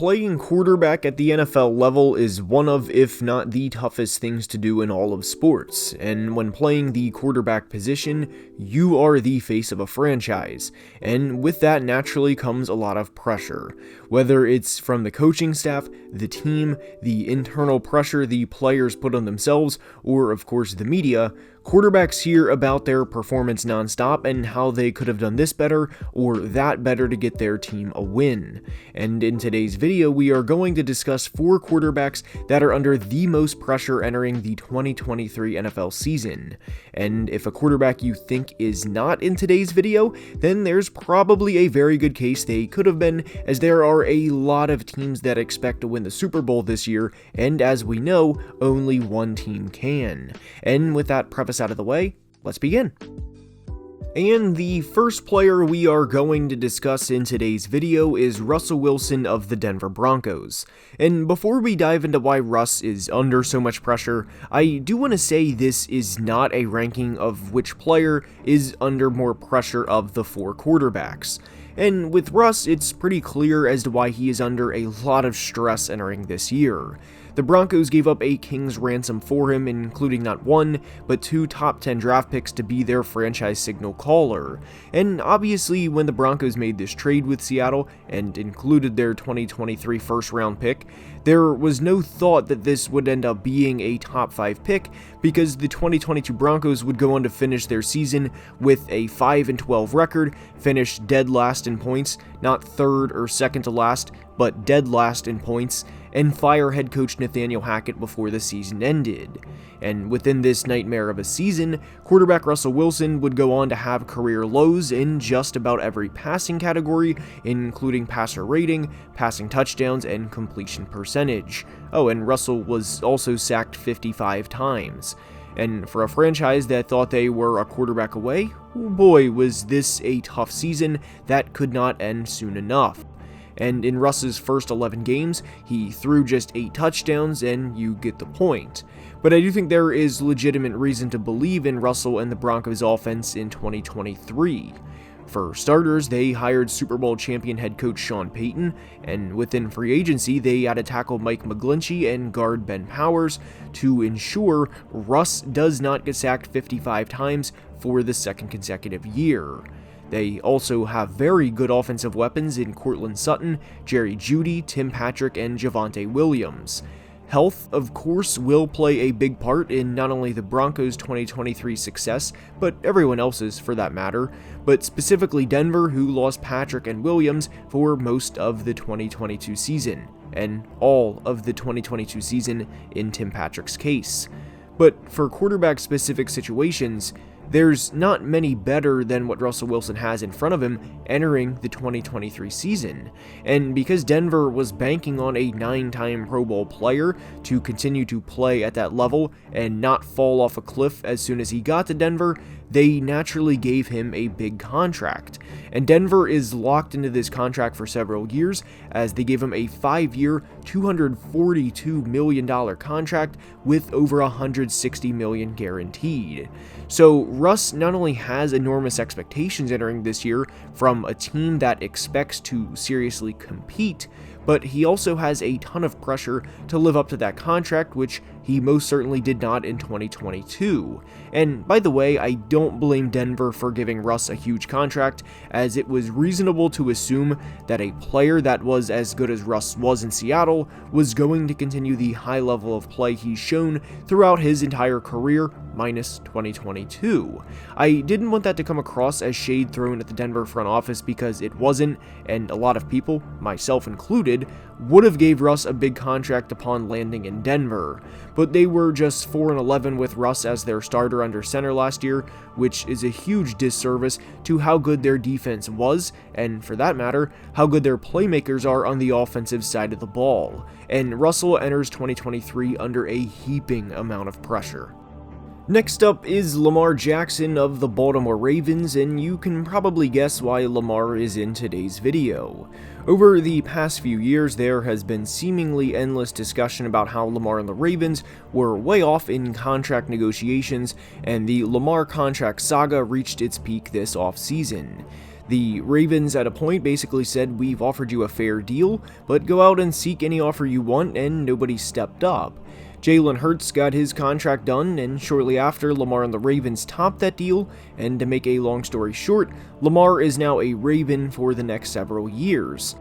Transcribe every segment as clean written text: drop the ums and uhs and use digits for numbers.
playing quarterback at the NFL level is one of, if not the toughest things to do in all of sports, and when playing the quarterback position, you are the face of a franchise, and with that naturally comes a lot of pressure, whether it's from the coaching staff, the team, the internal pressure the players put on themselves, or of course the media. Quarterbacks hear about their performance nonstop and how they could have done this better or that better to get their team a win. And in today's video, we are going to discuss 4 quarterbacks that are under the most pressure entering the 2023 NFL season. And if a quarterback you think is not in today's video, then there's probably a very good case they could have been, as there are a lot of teams that expect to win the Super Bowl this year, and as we know, only one team can. And with that preface out of the way, let's begin. And the first player we are going to discuss in today's video is Russell Wilson of the Denver Broncos. And before we dive into why Russ is under so much pressure, I do want to say this is not a ranking of which player is under more pressure of the 4 quarterbacks. And with Russ, it's pretty clear as to why he is under a lot of stress entering this year. The Broncos gave up a king's ransom for him, including not 1, but 2 top 10 draft picks to be their franchise signal caller. And obviously, when the Broncos made this trade with Seattle and included their 2023 first round pick, there was no thought that this would end up being a top 5 pick, because the 2022 Broncos would go on to finish their season with a 5-12 record, finish dead last in points, not 3rd or 2nd to last, but dead last in points, and fire head coach Nathaniel Hackett before the season ended. And within this nightmare of a season, quarterback Russell Wilson would go on to have career lows in just about every passing category, including passer rating, passing touchdowns, and completion percentage. Oh, and Russell was also sacked 55 times. And for a franchise that thought they were a quarterback away, oh boy, was this a tough season that could not end soon enough. And in Russ's first 11 games, he threw just 8 touchdowns, and you get the point. But I do think there is legitimate reason to believe in Russell and the Broncos offense in 2023. For starters, they hired Super Bowl champion head coach Sean Payton, and within free agency, they added tackle Mike McGlinchey and guard Ben Powers to ensure Russ does not get sacked 55 times for the 2nd consecutive year. They also have very good offensive weapons in Courtland Sutton, Jerry Jeudy, Tim Patrick, and Javonte Williams. Health, of course, will play a big part in not only the Broncos' 2023 success, but everyone else's for that matter, but specifically Denver, who lost Patrick and Williams for most of the 2022 season, and all of the 2022 season in Tim Patrick's case. But for quarterback-specific situations, there's not many better than what Russell Wilson has in front of him entering the 2023 season. And because Denver was banking on a 9-time Pro Bowl player to continue to play at that level and not fall off a cliff as soon as he got to Denver, they naturally gave him a big contract. And Denver is locked into this contract for several years, as they gave him a 5-year, $242 million contract with over $160 million guaranteed. So Russ not only has enormous expectations entering this year from a team that expects to seriously compete, but he also has a ton of pressure to live up to that contract, which he most certainly did not in 2022. And by the way, I don't blame Denver for giving Russ a huge contract, as it was reasonable to assume that a player that was as good as Russ was in Seattle was going to continue the high level of play he's shown throughout his entire career, minus 2022. I didn't want that to come across as shade thrown at the Denver front office, because it wasn't, and a lot of people, myself included, would have gave Russ a big contract upon landing in Denver. But they were just 4-11 with Russ as their starter under center last year, which is a huge disservice to how good their defense was, and for that matter, how good their playmakers are on the offensive side of the ball. And Russell enters 2023 under a heaping amount of pressure. Next up is Lamar Jackson of the Baltimore Ravens, and you can probably guess why Lamar is in today's video. Over the past few years, there has been seemingly endless discussion about how Lamar and the Ravens were way off in contract negotiations, and the Lamar contract saga reached its peak this offseason. The Ravens at a point basically said, "We've offered you a fair deal, but go out and seek any offer you want," and nobody stepped up. Jalen Hurts got his contract done, and shortly after, Lamar and the Ravens topped that deal, and to make a long story short, Lamar is now a Raven for the next several years.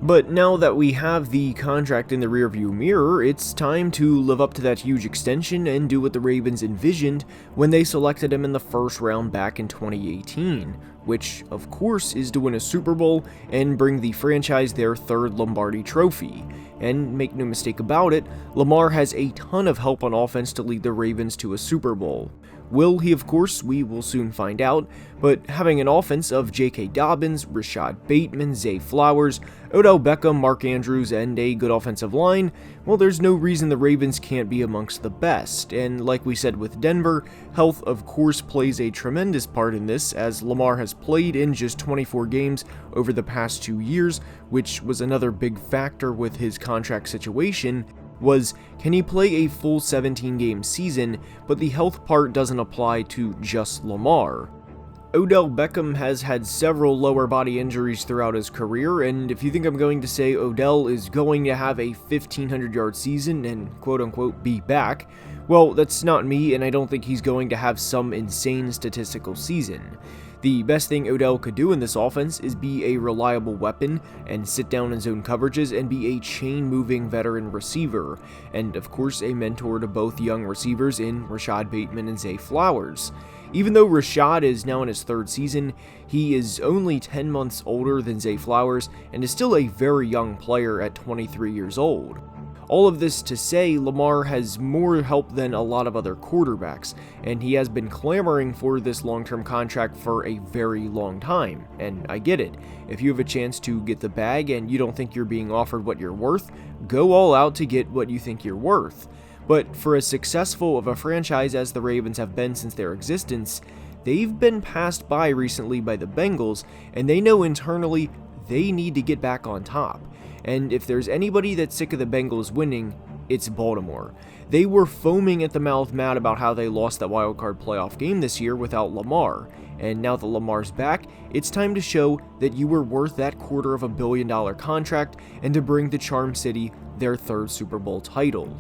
But now that we have the contract in the rearview mirror, it's time to live up to that huge extension and do what the Ravens envisioned when they selected him in the first round back in 2018, which, of course, is to win a Super Bowl and bring the franchise their third Lombardi trophy. And make no mistake about it, Lamar has a ton of help on offense to lead the Ravens to a Super Bowl. Will he? Of course, we will soon find out, but having an offense of J.K. Dobbins, Rashad Bateman, Zay Flowers, Odell Beckham, Mark Andrews, and a good offensive line, well, there's no reason the Ravens can't be amongst the best, and like we said with Denver, health of course plays a tremendous part in this, as Lamar has played in just 24 games over the past 2 years, which was another big factor with his contract situation, was can he play a full 17-game season, but the health part doesn't apply to just Lamar. Odell Beckham has had several lower body injuries throughout his career, and if you think I'm going to say Odell is going to have a 1,500-yard season and quote-unquote be back, well, that's not me, and I don't think he's going to have some insane statistical season. The best thing Odell could do in this offense is be a reliable weapon and sit down in zone coverages and be a chain-moving veteran receiver, and of course a mentor to both young receivers in Rashad Bateman and Zay Flowers. Even though Rashad is now in his third season, he is only 10 months older than Zay Flowers and is still a very young player at 23 years old. All of this to say, Lamar has more help than a lot of other quarterbacks, and he has been clamoring for this long-term contract for a very long time, and I get it. If you have a chance to get the bag and you don't think you're being offered what you're worth, go all out to get what you think you're worth. But for as successful of a franchise as the Ravens have been since their existence, they've been passed by recently by the Bengals, and they know internally they need to get back on top. And if there's anybody that's sick of the Bengals winning, it's Baltimore. They were foaming at the mouth mad about how they lost that wildcard playoff game this year without Lamar. And now that Lamar's back, it's time to show that you were worth that $250 million contract and to bring the Charm City their third Super Bowl title.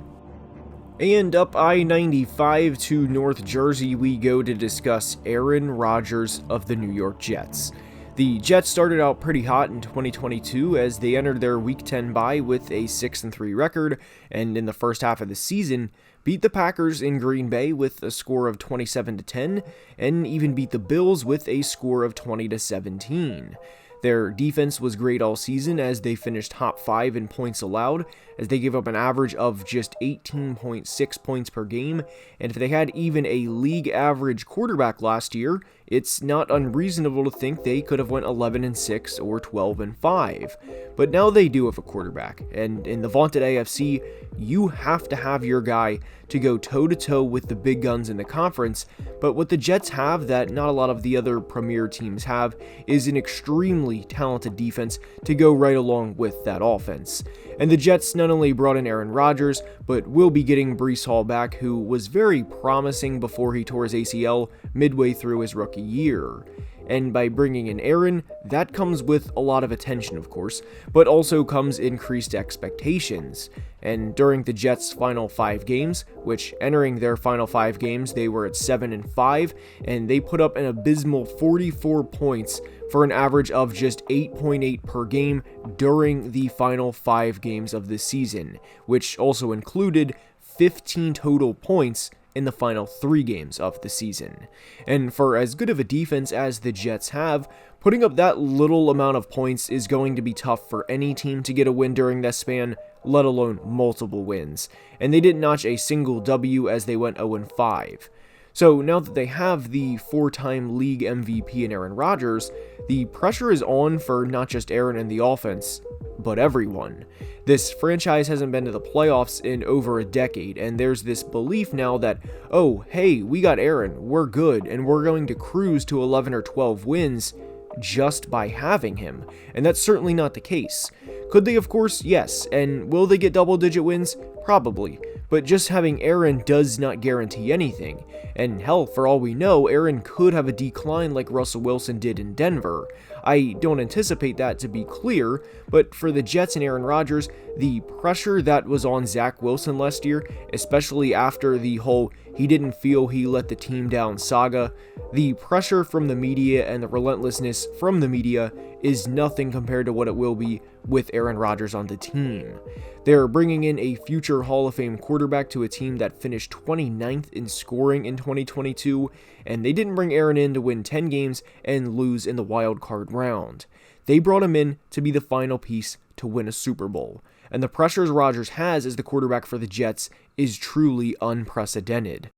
And up I-95 to North Jersey we go to discuss Aaron Rodgers of the New York Jets. The Jets started out pretty hot in 2022 as they entered their Week 10 bye with a 6-3 record, and in the first half of the season, beat the Packers in Green Bay with a score of 27-10, and even beat the Bills with a score of 20-17. Their defense was great all season as they finished top 5 in points allowed, as they gave up an average of just 18.6 points per game, and if they had even a league average quarterback last year, it's not unreasonable to think they could have went 11-6 or 12-5. But now they do have a quarterback, and in the vaunted AFC, you have to have your guy to go toe-to-toe with the big guns in the conference, but what the Jets have that not a lot of the other premier teams have is an extremely talented defense to go right along with that offense. And the Jets not only brought in Aaron Rodgers, but will be getting Breece Hall back, who was very promising before he tore his ACL midway through his rookie year. And by bringing in Aaron, that comes with a lot of attention, of course, but also comes increased expectations. And during the Jets' final 5 games, which entering their final 5 games, they were at 7-5, and they put up an abysmal 44 points for an average of just 8.8 per game during the final 5 games of the season, which also included 15 total points in the final 3 games of the season. And for as good of a defense as the Jets have, putting up that little amount of points is going to be tough for any team to get a win during that span, let alone multiple wins. And they didn't notch a single W as they went 0-5. So now that they have the 4-time league MVP in Aaron Rodgers, the pressure is on for not just Aaron and the offense, but everyone. This franchise hasn't been to the playoffs in over a decade, and there's this belief now that, oh, hey, we got Aaron, we're good, and we're going to cruise to 11 or 12 wins just by having him. And that's certainly not the case. Could they? Of course, yes. And will they get double-digit wins? Probably. But just having Aaron does not guarantee anything. And hell, for all we know, Aaron could have a decline like Russell Wilson did in Denver. I don't anticipate that, to be clear, but for the Jets and Aaron Rodgers, the pressure that was on Zach Wilson last year, especially after the whole he didn't feel he let the team down saga, the pressure from the media and the relentlessness from the media is nothing compared to what it will be with Aaron Rodgers on the team. They're bringing in a future Hall of Fame quarterback to a team that finished 29th in scoring in 2022, and they didn't bring Aaron in to win 10 games and lose in the wild card round. They brought him in to be the final piece to win a Super Bowl, and the pressures Rodgers has as the quarterback for the Jets is truly unprecedented.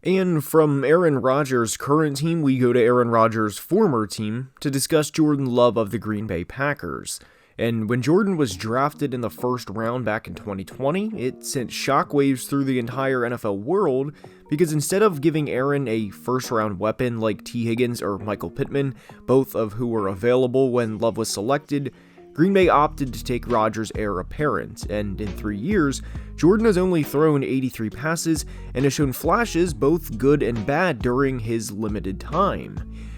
And from Aaron Rodgers' current team, we go to Aaron Rodgers' former team to discuss Jordan Love of the Green Bay Packers. And when Jordan was drafted in the first round back in 2020, it sent shockwaves through the entire NFL world because instead of giving Aaron a first-round weapon like T. Higgins or Michael Pittman, both of who were available when Love was selected, Green Bay opted to take Rodgers' heir apparent, and in 3 years, Jordan has only thrown 83 passes and has shown flashes both good and bad during his limited time.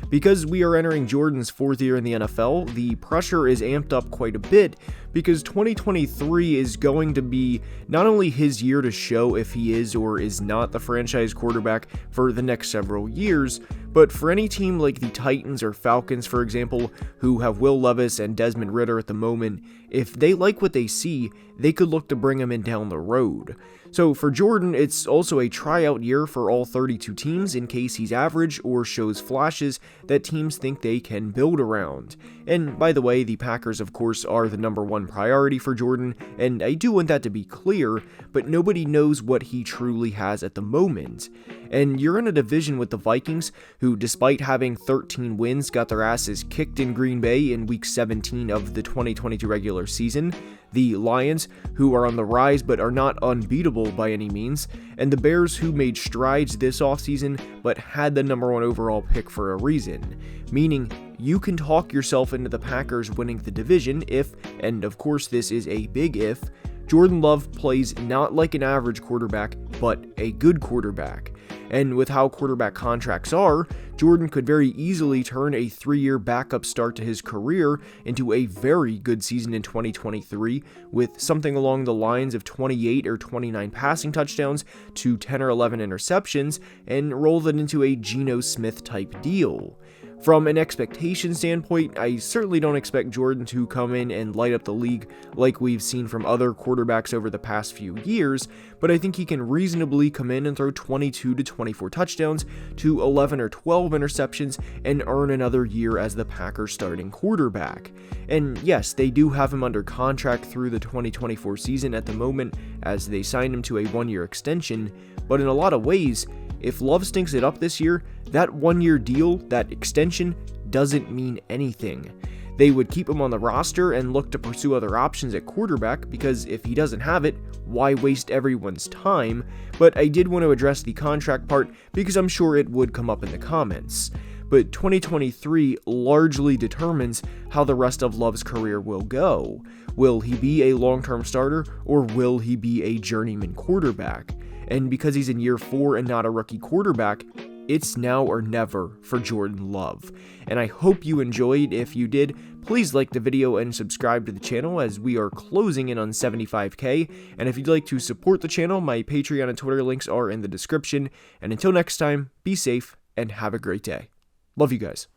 Because we are entering Jordan's 4th year in the NFL, the pressure is amped up quite a bit because 2023 is going to be not only his year to show if he is or is not the franchise quarterback for the next several years, but for any team like the Titans or Falcons, for example, who have Will Levis and Desmond Ridder at the moment, if they like what they see, they could look to bring him in down the road. So for Jordan, it's also a tryout year for all 32 teams in case he's average or shows flashes that teams think they can build around. And by the way, the Packers of course are the number one priority for Jordan, and I do want that to be clear, but nobody knows what he truly has at the moment. And you're in a division with the Vikings, who despite having 13 wins got their asses kicked in Green Bay in week 17 of the 2022 regular season, the Lions, who are on the rise but are not unbeatable by any means, and the Bears, who made strides this offseason but had the number one overall pick for a reason, meaning you can talk yourself into the Packers winning the division if, and of course this is a big if, Jordan Love plays not like an average quarterback, but a good quarterback. And with how quarterback contracts are, Jordan could very easily turn a 3-year backup start to his career into a very good season in 2023 with something along the lines of 28 or 29 passing touchdowns to 10 or 11 interceptions and roll that into a Geno Smith type deal. From an expectation standpoint, I certainly don't expect Jordan to come in and light up the league like we've seen from other quarterbacks over the past few years, but I think he can reasonably come in and throw 22 to 24 touchdowns to 11 or 12 interceptions and earn another year as the Packers starting quarterback. And yes, they do have him under contract through the 2024 season at the moment as they signed him to a 1-year extension, but in a lot of ways, if Love stinks it up this year, that 1-year deal, that extension, doesn't mean anything. They would keep him on the roster and look to pursue other options at quarterback because if he doesn't have it, why waste everyone's time? But I did want to address the contract part because I'm sure it would come up in the comments. But 2023 largely determines how the rest of Love's career will go. Will he be a long-term starter or will he be a journeyman quarterback? And because he's in year 4 and not a rookie quarterback, it's now or never for Jordan Love. And I hope you enjoyed. If you did, please like the video and subscribe to the channel as we are closing in on 75k. And if you'd like to support the channel, my Patreon and Twitter links are in the description. And until next time, be safe and have a great day. Love you guys.